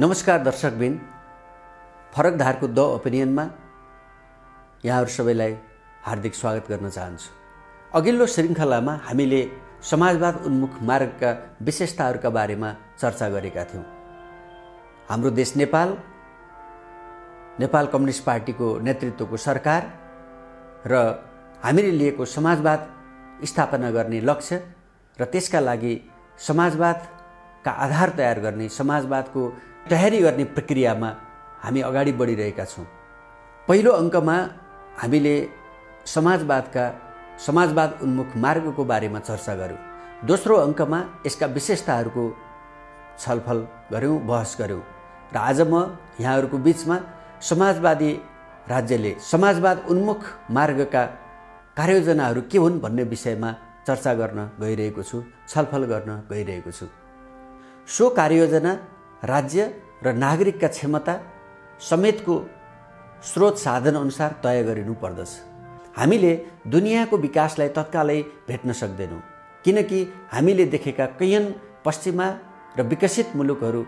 नमस्कार दर्शकबिन, फरक धारको द ओपिनियनमा यहाँहरू सबैलाई हार्दिक स्वागत गर्न चाहन्छु। अघिल्लो श्रृङ्खलामा हामीले समाजवाद उन्मुख मार्गका विशेषताहरूका बारेमा चर्चा गरेका थियौँ। हाम्रो देश नेपाल कम्युनिस्ट पार्टीको नेतृत्वको सरकार र हामीले लिएको समाजवाद स्थापना गर्ने लक्ष्य र त्यसका लागि समाजवादका आधार तयार गर्ने, समाजवादको तयारी गर्ने प्रक्रियामा हामी अगाडि बढिरहेका छौँ। पहिलो अङ्कमा हामीले समाजवाद उन्मुख मार्गको बारेमा चर्चा गऱ्यौँ। दोस्रो अङ्कमा यसका विशेषताहरूको छलफल गऱ्यौँ, बहस गऱ्यौँ र आज म यहाँहरूको बिचमा समाजवादी राज्यले समाजवाद उन्मुख मार्गका कार्ययोजनाहरू के हुन् भन्ने विषयमा चर्चा गर्न गइरहेको छु, छलफल गर्न गइरहेको छु। सो कार्ययोजना राज्य र नागरिकका क्षमता समेतको स्रोत साधन अनुसार तय गरिनु पर्दछ। हामीले दुनियाँको विकासलाई तत्कालै भेट्न सक्दैनौँ, किनकि हामीले देखेका कैयन पश्चिमा र विकसित मुलुकहरू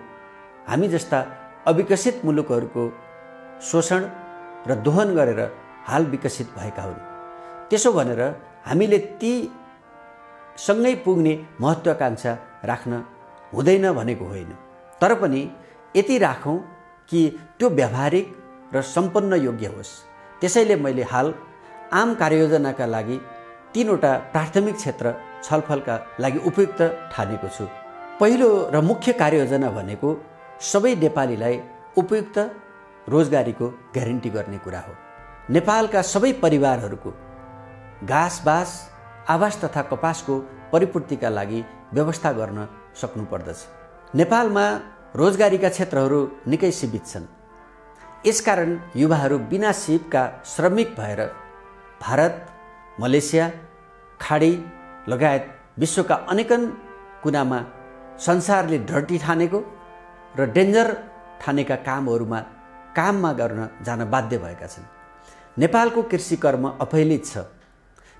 हामी जस्ता अविकसित मुलुकहरूको शोषण र दोहन गरेर हाल विकसित भएका हुन्। त्यसो भनेर हामीले ती सँगै पुग्ने महत्त्वाकांक्षा राख्न हुँदैन भनेको होइन, तर पनि यति राखौँ कि त्यो व्यावहारिक र सम्पन्न योग्य होस्। त्यसैले मैले हाल आम कार्ययोजनाका लागि 3वटा प्राथमिक क्षेत्र छलफलका लागि उपयुक्त ठानेको छु। पहिलो र मुख्य कार्ययोजना भनेको सबै नेपालीलाई उपयुक्त रोजगारीको ग्यारेन्टी गर्ने कुरा हो। नेपालका सबै परिवारहरूको घाँस बाँस आवास तथा कपासको परिपूर्तिका लागि व्यवस्था गर्न सक्नुपर्दछ। नेपालमा रोजगारीका क्षेत्रहरू निकै सीमित छन्। यसकारण युवाहरू बिना सिपका श्रमिक भएर भारत, मलेसिया, खाडी लगायत विश्वका अनेकन कुनामा संसारले डर्टी ठानेको र डेन्जर ठानेका काममा गर्न जान बाध्य भएका छन्। नेपालको कृषि कर्म अपहेलित छ।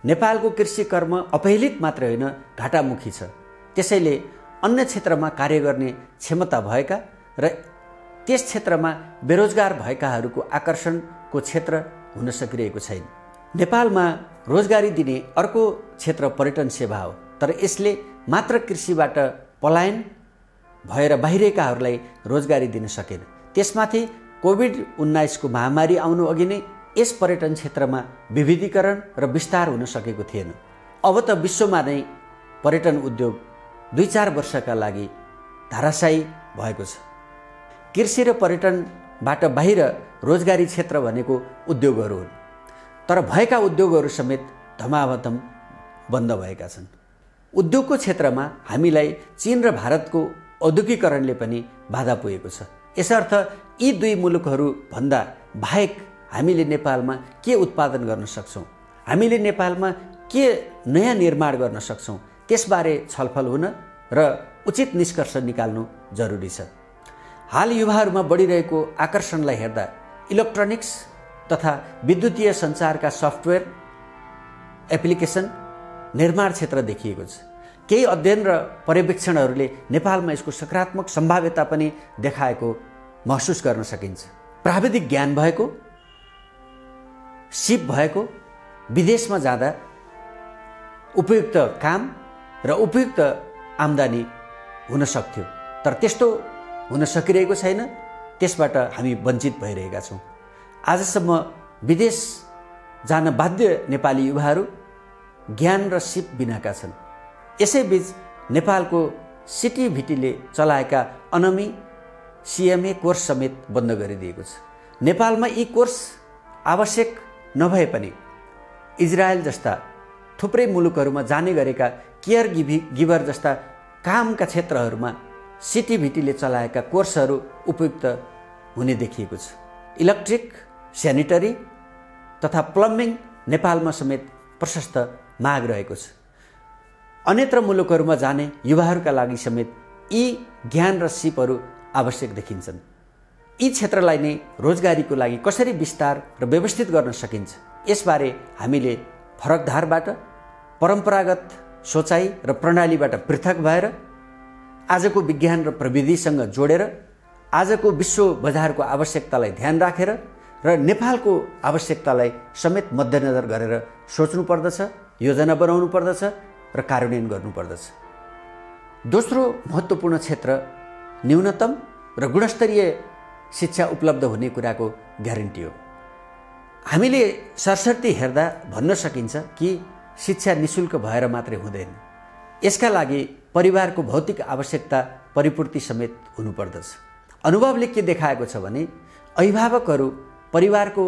नेपालको कृषि कर्म अपहेलित मात्र होइन, घाटामुखी छ। त्यसैले अन्य क्षेत्रमा कार्य गर्ने क्षमता भएका र त्यस क्षेत्रमा बेरोजगार भएकाहरूको आकर्षणको क्षेत्र हुन सकिरहेको छैन। नेपालमा रोजगारी दिने अर्को क्षेत्र पर्यटन सेवा हो, तर यसले मात्र कृषिबाट पलायन भएर बाहिरेकाहरूलाई रोजगारी दिन सकेन। त्यसमाथि कोभिड-19 को महामारी आउनु अघि नै यस पर्यटन क्षेत्रमा विविधीकरण र विस्तार हुन सकेको थिएन। अब त विश्वमा नै पर्यटन उद्योग 2-4 वर्षका लागि धाराशायी भएको छ। कृषि र पर्यटनबाट बाहिर रोजगारी क्षेत्र भनेको उद्योगहरू हुन्, तर भएका उद्योगहरू समेत धमाधम बन्द भएका छन्। उद्योगको क्षेत्रमा हामीलाई चीन र भारतको औद्योगिकरणले पनि बाधा पुगेको छ। यसर्थ यी दुई मुलुकहरू भन्दा बाहेक हामीले नेपालमा के उत्पादन गर्न सक्छौँ, हामीले नेपालमा के नयाँ निर्माण गर्न सक्छौँ, त्यसबारे छलफल हुन र उचित निष्कर्ष निकाल्नु जरुरी छ। हाल युवाहरूमा बढिरहेको आकर्षणलाई हेर्दा इलेक्ट्रोनिक्स तथा विद्युतीय सञ्चारका सफ्टवेयर एप्लिकेसन निर्माण क्षेत्र देखिएको छ। केही अध्ययन र पर्यवेक्षणहरूले नेपालमा यसको सकारात्मक सम्भाव्यता पनि देखाएको महसुस गर्न सकिन्छ। प्राविधिक ज्ञान भएको, सिप भएको, विदेशमा जाँदा उपयुक्त काम र उपयुक्त आम्दानी हुन सक्थ्यो, तर त्यस्तो हुन सकिरहेको छैन। त्यसबाट हामी वञ्चित भइरहेका छौँ। आजसम्म विदेश जान बाध्य नेपाली युवाहरू ज्ञान र सिप बिनाका छन्। यसैबीच नेपालको सिटिभिटीले चलाएका अनमी CMA कोर्स समेत बन्द गरिदिएको छ। नेपालमा यी कोर्स आवश्यक नभए पनि इजरायल जस्ता थुप्रै मुलुकहरूमा जाने गरेका केयर गिभर जस्ता कामका क्षेत्रहरूमा सिटिभिटीले चलाएका कोर्सहरू उपयुक्त हुने देखिएको छ। इलेक्ट्रिक, स्यानिटरी तथा प्लम्बिङ नेपालमा समेत प्रशस्त माग रहेको छ। अन्यत्र मुलुकहरूमा जाने युवाहरूका लागि समेत यी ज्ञान र सिपहरू आवश्यक देखिन्छन्। यी क्षेत्रलाई नै रोजगारीको लागि कसरी विस्तार र व्यवस्थित गर्न सकिन्छ, यसबारे हामीले फरक धारबाट, परम्परागत सोचाइ र प्रणालीबाट पृथक भएर आजको विज्ञान र प्रविधिसँग जोडेर आजको विश्व बजारको आवश्यकतालाई ध्यान राखेर र नेपालको आवश्यकतालाई समेत मध्यनजर गरेर सोच्नुपर्दछ, योजना बनाउनु पर्दछ र कार्यान्वयन गर्नुपर्दछ। दोस्रो महत्त्वपूर्ण क्षेत्र न्यूनतम र गुणस्तरीय शिक्षा उपलब्ध हुने कुराको ग्यारेन्टी हो। हामीले सरसर्ती हेर्दा भन्न सकिन्छ कि शिक्षा निशुल्क भएर मात्रै हुँदैन। यसका लागि परिवारको भौतिक आवश्यकता परिपूर्ति समेत हुनुपर्दछ। अनुभवले के देखाएको छ भने अभिभावकहरू परिवारको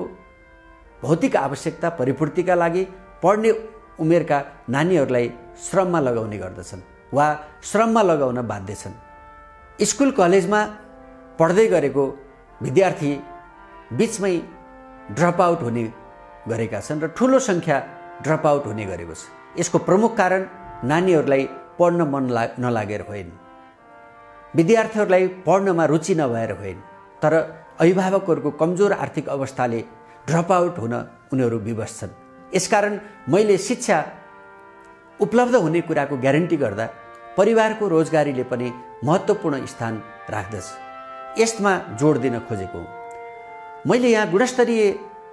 भौतिक आवश्यकता परिपूर्तिका लागि पढ्ने उमेरका नानीहरूलाई श्रममा लगाउने गर्दछन् वा श्रममा लगाउन बाध्य छन्। स्कुल कलेजमा पढ्दै गरेको विद्यार्थी बिचमै ड्रप आउट हुने गरेका छन् र ठुलो सङ्ख्या ड्रप आउट हुने गरेको छ। यसको प्रमुख कारण नानीहरूलाई पढ्न मन नलागेर होइन, विद्यार्थीहरूलाई पढ्नमा रुचि नभएर होइन, तर अभिभावकहरूको कमजोर आर्थिक अवस्थाले ड्रप आउट हुन उनीहरू विवश छन्। यसकारण मैले शिक्षा उपलब्ध हुने कुराको ग्यारेन्टी गर्दा परिवारको रोजगारीले पनि महत्त्वपूर्ण स्थान राख्दछ। यसमा जोड दिन खोजेको हुँ। मैले यहाँ गुणस्तरीय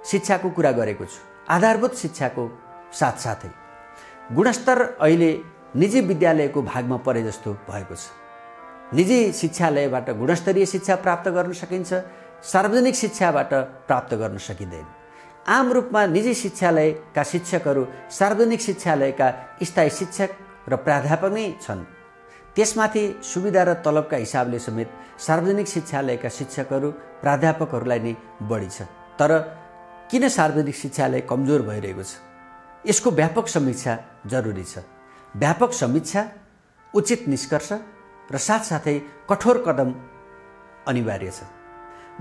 शिक्षाको कुरा गरेको छु। आधारभूत शिक्षाको साथसाथै गुणस्तर अहिले निजी विद्यालयको भागमा परे जस्तो भएको छ। निजी शिक्षालयबाट गुणस्तरीय शिक्षा प्राप्त गर्न सकिन्छ, सार्वजनिक शिक्षाबाट प्राप्त गर्न सकिँदैन। आम रूपमा निजी शिक्षालयका शिक्षकहरू सार्वजनिक शिक्षालयका स्थायी शिक्षक र प्राध्यापक नै छन्। त्यसमाथि सुविधा र तलबका हिसाबले समेत सार्वजनिक शिक्षालयका शिक्षकहरू प्राध्यापकहरूलाई नै बढी छ। तर किन सार्वजनिक शिक्षालय कमजोर भइरहेको छ? यसको व्यापक समीक्षा जरुरी छ। व्यापक समीक्षा, उचित निष्कर्ष र साथसाथै कठोर कदम अनिवार्य छ।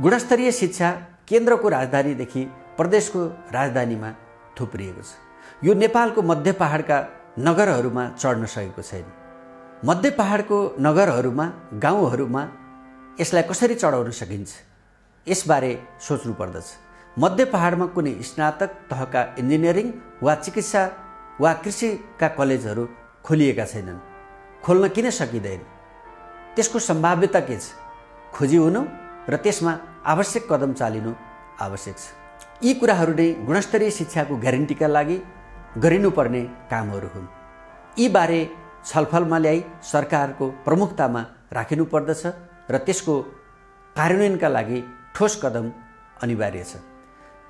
गुणस्तरीय शिक्षा केन्द्रको राजधानीदेखि प्रदेशको राजधानीमा थुप्रिएको छ। यो नेपालको मध्य पहाडका नगरहरूमा चढ्न सकेको छैन। मध्य पहाडको नगरहरूमा, गाउँहरूमा यसलाई कसरी चढाउन सकिन्छ, यसबारे सोच्नु पर्दछ। मध्य पहाडमा कुनै स्नातक तहका इन्जिनियरिङ वा चिकित्सा वा कृषिका कलेजहरू खोलिएका छैनन्। खोल्न किन सकिँदैन? त्यसको सम्भाव्यता के छ? खोजी हुनु र त्यसमा आवश्यक कदम चालिनु आवश्यक छ। यी कुराहरू नै गुणस्तरीय शिक्षाको ग्यारेन्टीका लागि गरिनुपर्ने कामहरू हुन्। यी बारे छलफलमा ल्याई सरकारको प्रमुखतामा राखिनु पर्दछ र त्यसको कार्यान्वयनका लागि ठोस कदम अनिवार्य छ।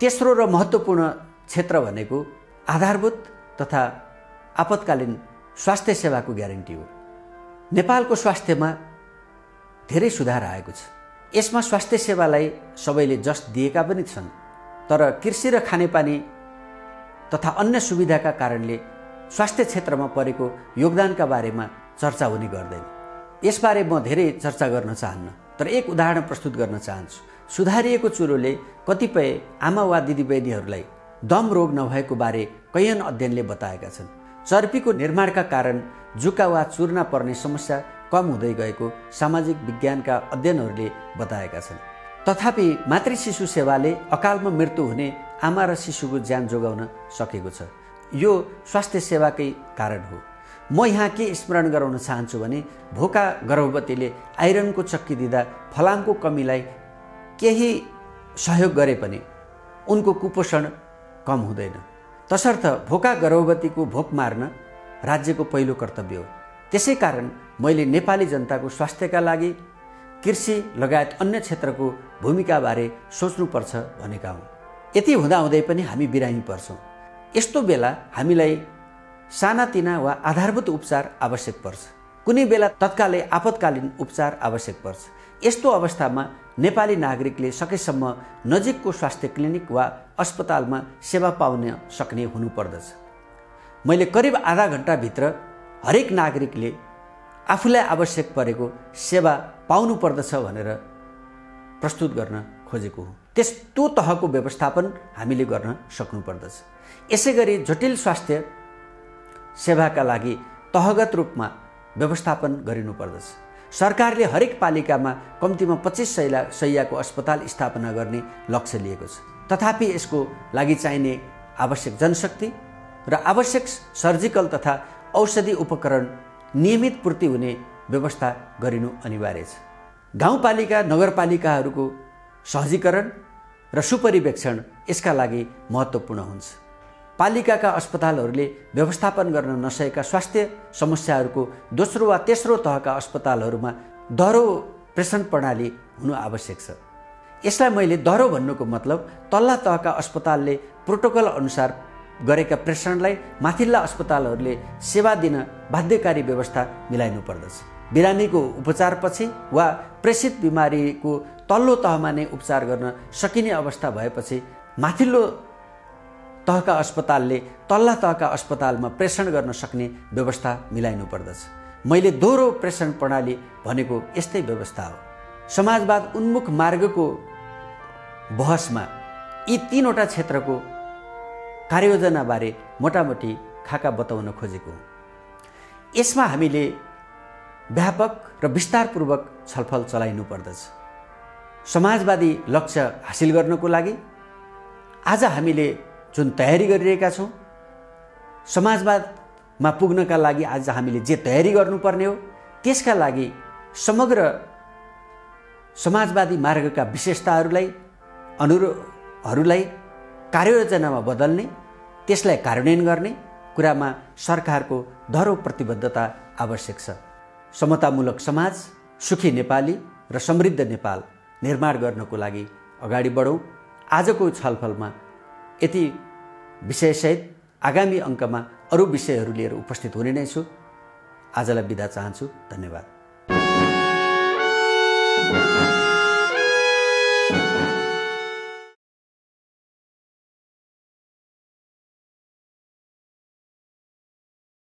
तेस्रो र महत्त्वपूर्ण क्षेत्र भनेको आधारभूत तथा आपतकालीन स्वास्थ्य सेवाको ग्यारेन्टी हो। नेपालको स्वास्थ्यमा धेरै सुधार आएको छ। यसमा स्वास्थ्य सेवालाई सबैले जस दिएका पनि छन्, तर कृषि र खानेपानी तथा अन्य सुविधाका कारणले स्वास्थ्य क्षेत्रमा परेको योगदानका बारेमा चर्चा हुने गर्दैन। यसबारे म धेरै चर्चा गर्न चाहन्न, तर एक उदाहरण प्रस्तुत गर्न चाहन्छु। सुधारिएको चुरोले कतिपय आमा वा दिदीबहिनीहरूलाई दम रोग नभएको बारे कैयन अध्ययनले बताएका छन्। चर्पीको निर्माणका कारण जुका वा चूर्ना पर्ने समस्या कम हुँदै गएको सामाजिक विज्ञानका अध्ययनहरूले बताएका छन्। तथापि मातृ शिशु सेवाले अकालमा मृत्यु हुने आमा र शिशुको ज्यान जोगाउन सकेको छ। यो स्वास्थ्य सेवाकै कारण हो। म यहाँ के स्मरण गराउन चाहन्छु भने भोका गर्भवतीले आइरनको चक्की दिँदा फलामको कमीलाई केही सहयोग गरे पनि उनको कुपोषण कम हुँदैन। तसर्थ भोका गर्भवतीको भोक मार्न राज्यको पहिलो कर्तव्य हो। त्यसै कारण मैले नेपाली जनताको स्वास्थ्यका लागि कृषि लगायत अन्य क्षेत्रको भूमिकाबारे सोच्नुपर्छ भनेका हुँ। यति हुँदाहुँदै पनि हामी बिरामी पर्छौँ। यस्तो बेला हामीलाई सानातिना वा आधारभूत उपचार आवश्यक पर्छ। कुनै बेला तत्कालै आपतकालीन उपचार आवश्यक पर्छ। यस्तो अवस्थामा नेपाली नागरिकले सकेसम्म नजिकको स्वास्थ्य क्लिनिक वा अस्पतालमा सेवा पाउन सक्ने हुनुपर्दछ। मैले करिब आधा घण्टाभित्र हरेक नागरिकले आफूलाई आवश्यक परेको सेवा पाउनु पर्दछ भनेर प्रस्तुत गर्न खोजेको हुँ। त्यो तहको व्यवस्थापन हामीले गर्न सक्नुपर्दछ। यसै गरी जटिल स्वास्थ्य सेवाका लागि तहगत रूपमा व्यवस्थापन गरिनुपर्दछ। सरकारले हरेक पालिकामा कम्तीमा 25 शैय्याको अस्पताल स्थापना गर्ने लक्ष्य लिएको छ। तथापि यसको लागि चाहिने आवश्यक जनशक्ति र आवश्यक सर्जिकल तथा औषधि उपकरण नियमित पूर्ति हुने व्यवस्था गरिनु अनिवार्य छ। गाउँपालिका नगरपालिकाहरूको सहजीकरण र सुपरिवेक्षण यसका लागि महत्त्वपूर्ण हुन्छ। पालिकाका अस्पतालहरूले व्यवस्थापन गर्न नसकेका स्वास्थ्य समस्याहरूको दोस्रो वा तेस्रो तहका अस्पतालहरूमा दह्रो प्रेषण प्रणाली हुनु आवश्यक छ। यसलाई मैले दह्रो भन्नुको मतलब तल्ला तहका अस्पतालले प्रोटोकल अनुसार गरेका प्रेषणलाई माथिल्ला अस्पतालहरूले सेवा दिन बाध्यकारी व्यवस्था मिलाइनु पर्दछ। बिरामीको उपचारपछि वा प्रेषित बिमारीको तल्लो तहमा नै उपचार गर्न सकिने अवस्था भएपछि माथिल्लो तहका अस्पतालले तल्ला तहका अस्पतालमा प्रेषण गर्न सक्ने व्यवस्था मिलाइनु पर्दछ। मैले दोहोरो प्रेषण प्रणाली भनेको यस्तै व्यवस्था हो। समाजवाद उन्मुख मार्गको बहसमा यी तीनवटा क्षेत्रको कार्ययोजनाबारे मोटामोटी खाका बताउन खोजेको हुँ। यसमा हामीले व्यापक र विस्तारपूर्वक छलफल चलाइनु पर्दछ। समाजवादी लक्ष्य हासिल गर्नको लागि आज हामीले जुन तयारी गरिरहेका छौँ, समाजवादमा पुग्नका लागि आज हामीले जे तयारी गर्नुपर्ने हो त्यसका लागि समग्र समाजवादी मार्गका विशेषताहरूलाई कार्ययोजनामा बदल्ने, त्यसलाई कार्यान्वयन गर्ने कुरामा सरकारको दह्रो प्रतिबद्धता आवश्यक छ। समतामूलक समाज, सुखी नेपाली र समृद्ध नेपाल निर्माण गर्नको लागि अगाडि बढौँ। आजको छलफलमा यति विषयसहित आगामी अङ्कमा अरू विषयहरू लिएर उपस्थित हुने नै छु। आजलाई बिदा चाहन्छु। धन्यवाद।